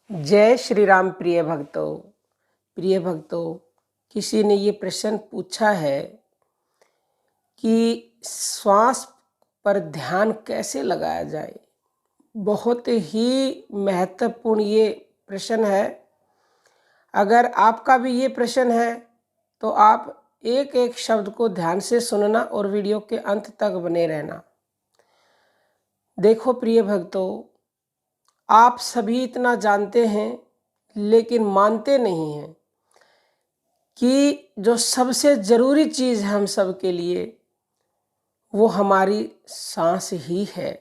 जय श्री राम। प्रिय भक्तों, किसी ने ये प्रश्न पूछा है कि श्वास पर ध्यान कैसे लगाया जाए। बहुत ही महत्वपूर्ण ये प्रश्न है। अगर आपका भी ये प्रश्न है तो आप एक एक शब्द को ध्यान से सुनना और वीडियो के अंत तक बने रहना। देखो प्रिय भक्तों, आप सभी इतना जानते हैं लेकिन मानते नहीं हैं कि जो सबसे ज़रूरी चीज़ है हम सब के लिए वो हमारी सांस ही है।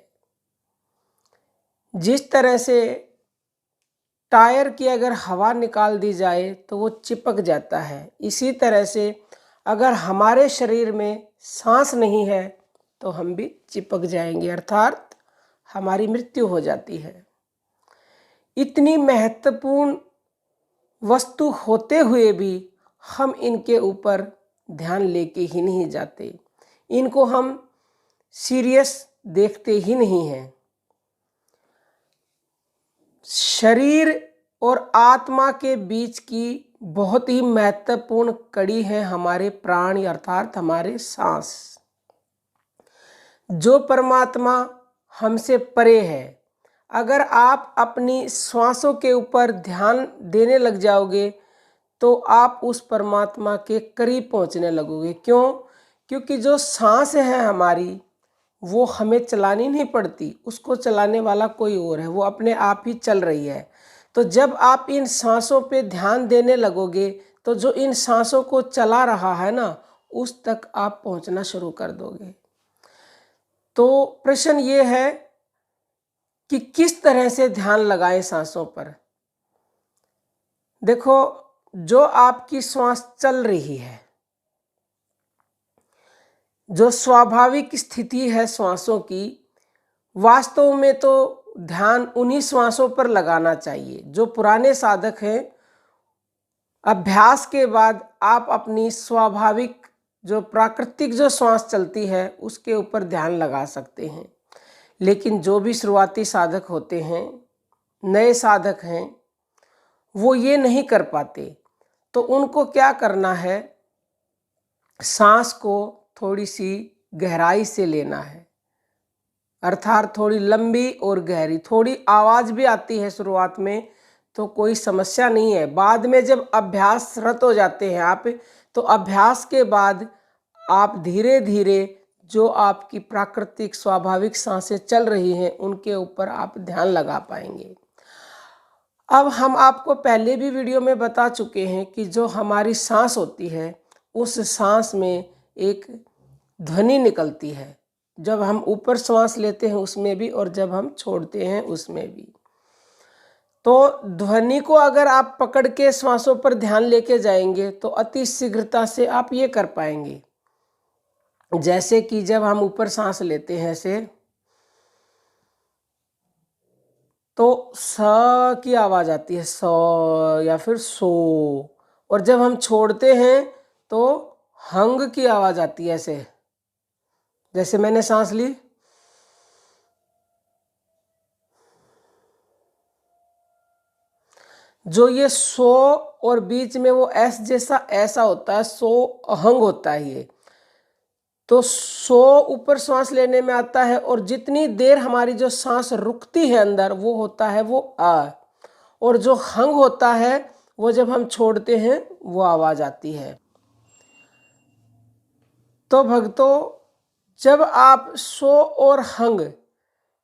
जिस तरह से टायर की अगर हवा निकाल दी जाए तो वो चिपक जाता है, इसी तरह से अगर हमारे शरीर में सांस नहीं है तो हम भी चिपक जाएंगे, अर्थात हमारी मृत्यु हो जाती है। इतनी महत्वपूर्ण वस्तु होते हुए भी हम इनके ऊपर ध्यान लेके ही नहीं जाते, इनको हम सीरियस देखते ही नहीं हैं। शरीर और आत्मा के बीच की बहुत ही महत्वपूर्ण कड़ी है हमारे प्राण, अर्थात हमारे सांस। जो परमात्मा हमसे परे है, अगर आप अपनी श्वासों के ऊपर ध्यान देने लग जाओगे तो आप उस परमात्मा के करीब पहुंचने लगोगे। क्यों? क्योंकि जो सांस है हमारी वो हमें चलानी नहीं पड़ती, उसको चलाने वाला कोई और है, वो अपने आप ही चल रही है। तो जब आप इन सांसों पे ध्यान देने लगोगे तो जो इन सांसों को चला रहा है ना, उस तक आप पहुंचना शुरू कर दोगे। तो प्रश्न ये है कि किस तरह से ध्यान लगाएं सांसों पर। देखो, जो आपकी श्वास चल रही है, जो स्वाभाविक स्थिति है श्वासों की, वास्तव में तो ध्यान उन्हीं श्वासों पर लगाना चाहिए। जो पुराने साधक हैं, अभ्यास के बाद आप अपनी स्वाभाविक जो प्राकृतिक जो श्वास चलती है उसके ऊपर ध्यान लगा सकते हैं। लेकिन जो भी शुरुआती साधक होते हैं, नए साधक हैं, वो ये नहीं कर पाते। तो उनको क्या करना है, सांस को थोड़ी सी गहराई से लेना है, अर्थात थोड़ी लंबी और गहरी। थोड़ी आवाज़ भी आती है शुरुआत में तो कोई समस्या नहीं है। बाद में जब अभ्यासरत हो जाते हैं आप, तो अभ्यास के बाद आप धीरे धीरे जो आपकी प्राकृतिक स्वाभाविक सांसें चल रही हैं उनके ऊपर आप ध्यान लगा पाएंगे। अब हम आपको पहले भी वीडियो में बता चुके हैं कि जो हमारी सांस होती है उस सांस में एक ध्वनि निकलती है। जब हम ऊपर श्वास लेते हैं उसमें भी और जब हम छोड़ते हैं उसमें भी। तो ध्वनि को अगर आप पकड़ के श्वासों पर ध्यान लेके जाएंगे तो अति शीघ्रता से आप ये कर पाएंगे। जैसे कि जब हम ऊपर सांस लेते हैं ऐसे, तो स की आवाज़ आती है, स या फिर सो। और जब हम छोड़ते हैं तो हंग की आवाज़ आती है ऐसे, जैसे मैंने सांस ली। जो ये सो और बीच में वो एस जैसा ऐसा होता है, सो अहंग होता है ये। तो सो ऊपर सांस लेने में आता है और जितनी देर हमारी जो सांस रुकती है अंदर वो होता है वो आ। और जो हंग होता है वो जब हम छोड़ते हैं वो आवाज़ आती है। तो भक्तों, जब आप सो और हंग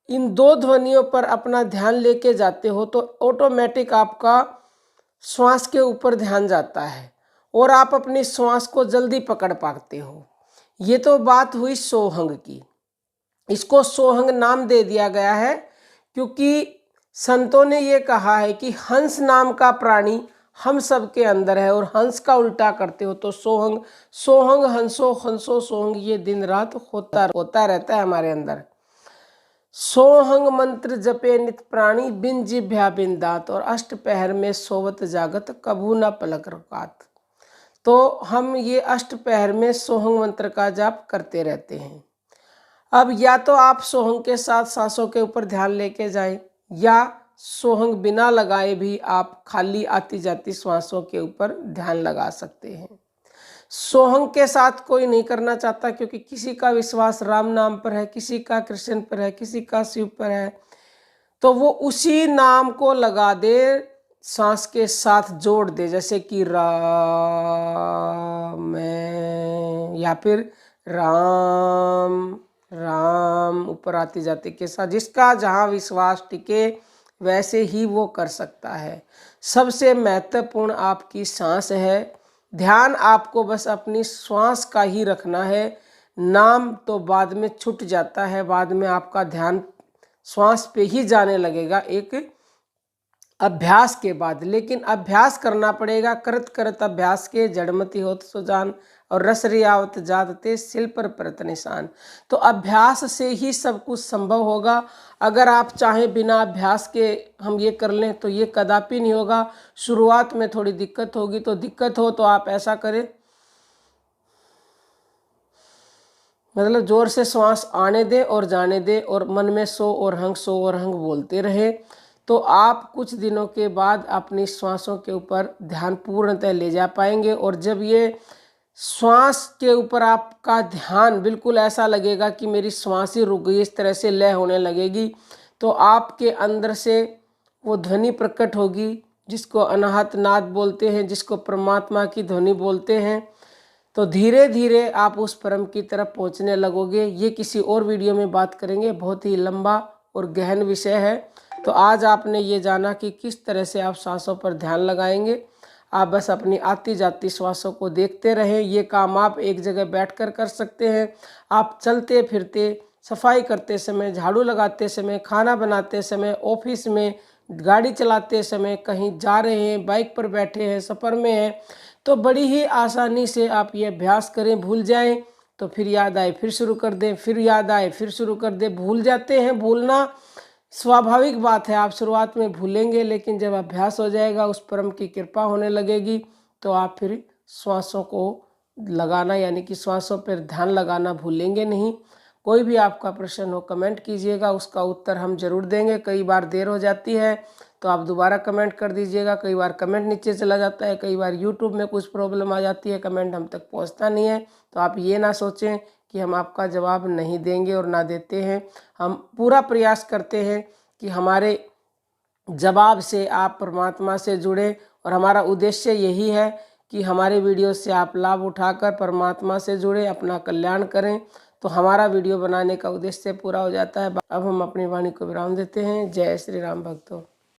इन दो ध्वनियों पर अपना ध्यान लेके जाते हो तो ऑटोमेटिक आपका श्वास के ऊपर ध्यान जाता है और आप अपनी श्वास को जल्दी पकड़ पाते हो। ये तो बात हुई सोहंग की। इसको सोहंग नाम दे दिया गया है क्योंकि संतों ने ये कहा है कि हंस नाम का प्राणी हम सब के अंदर है और हंस का उल्टा करते हो तो सोहंग। सोहंग हंसो हंसो सोहंग, ये दिन रात होता रहता है हमारे अंदर। सोहंग मंत्र जपे नित प्राणी, बिन जिभ्या बिन दात, और अष्ट पहर में सोवत जागत कभू न पलक रुकात। तो हम ये अष्ट पहर में सोहंग मंत्र का जाप करते रहते हैं। अब या तो आप सोहंग के साथ सांसों के ऊपर ध्यान लेके जाएं या सोहंग बिना लगाए भी आप खाली आती जाती श्वासों के ऊपर ध्यान लगा सकते हैं। सोहंग के साथ कोई नहीं करना चाहता, क्योंकि किसी का विश्वास राम नाम पर है, किसी का कृष्ण पर है, किसी का शिव पर है, तो वो उसी नाम को लगा दे, सांस के साथ जोड़ दे, जैसे कि राम या फिर राम राम ऊपर आती जाती के साथ, जिसका जहाँ विश्वास टिके वैसे ही वो कर सकता है। सबसे महत्वपूर्ण आपकी सांस है। ध्यान आपको बस अपनी श्वास का ही रखना है। नाम तो बाद में छूट जाता है, बाद में आपका ध्यान श्वास पे ही जाने लगेगा एक अभ्यास के बाद, लेकिन अभ्यास करना पड़ेगा। करत करत अभ्यास के जड़मति होत सुजान, और रस रियावत जातते सिल पर परत निशान। तो अभ्यास से ही सब कुछ संभव होगा। अगर आप चाहें बिना अभ्यास के हम ये कर लें तो ये कदापि नहीं होगा। शुरुआत में थोड़ी दिक्कत होगी, तो दिक्कत हो तो आप ऐसा करें, मतलब जोर से श्वास आने दे और जाने दे, और मन में सो और हंग बोलते रहे। तो आप कुछ दिनों के बाद अपनी श्वासों के ऊपर ध्यान पूर्णतः ले जा पाएंगे। और जब ये श्वास के ऊपर आपका ध्यान बिल्कुल ऐसा लगेगा कि मेरी श्वास ही रुक गई, इस तरह से लय होने लगेगी, तो आपके अंदर से वो ध्वनि प्रकट होगी, जिसको अनाहत नाद बोलते हैं, जिसको परमात्मा की ध्वनि बोलते हैं। तो धीरे धीरे आप उस परम की तरफ पहुंचने लगोगे। ये किसी और वीडियो में बात करेंगे, बहुत ही लंबा और गहन विषय है। तो आज आपने ये जाना कि किस तरह से आप सांसों पर ध्यान लगाएंगे। आप बस अपनी आती जाती श्वासों को देखते रहें। ये काम आप एक जगह बैठकर कर सकते हैं। आप चलते फिरते, सफाई करते समय, झाड़ू लगाते समय, खाना बनाते समय, ऑफिस में, गाड़ी चलाते समय, कहीं जा रहे हैं, बाइक पर बैठे हैं, सफ़र में हैं, तो बड़ी ही आसानी से आप ये अभ्यास करें। भूल जाएं तो फिर याद आए फिर शुरू कर दें, फिर याद आए फिर शुरू कर दें। भूल जाते हैं, भूलना स्वाभाविक बात है। आप शुरुआत में भूलेंगे, लेकिन जब अभ्यास हो जाएगा, उस परम की कृपा होने लगेगी, तो आप फिर श्वासों को लगाना, यानी कि श्वासों पर ध्यान लगाना भूलेंगे नहीं। कोई भी आपका प्रश्न हो कमेंट कीजिएगा, उसका उत्तर हम जरूर देंगे। कई बार देर हो जाती है तो आप दोबारा कमेंट कर दीजिएगा। कई बार कमेंट नीचे चला जाता है, कई बार यूट्यूब में कुछ प्रॉब्लम आ जाती है, कमेंट हम तक पहुंचता नहीं है। तो आप ये ना सोचें कि हम आपका जवाब नहीं देंगे और ना देते हैं। हम पूरा प्रयास करते हैं कि हमारे जवाब से आप परमात्मा से जुड़े, और हमारा उद्देश्य यही है कि हमारे वीडियो से आप लाभ उठाकर परमात्मा से जुड़े, अपना कल्याण करें। तो हमारा वीडियो बनाने का उद्देश्य पूरा हो जाता है। अब हम अपनी वाणी को विराम देते हैं। जय श्री राम भक्तों।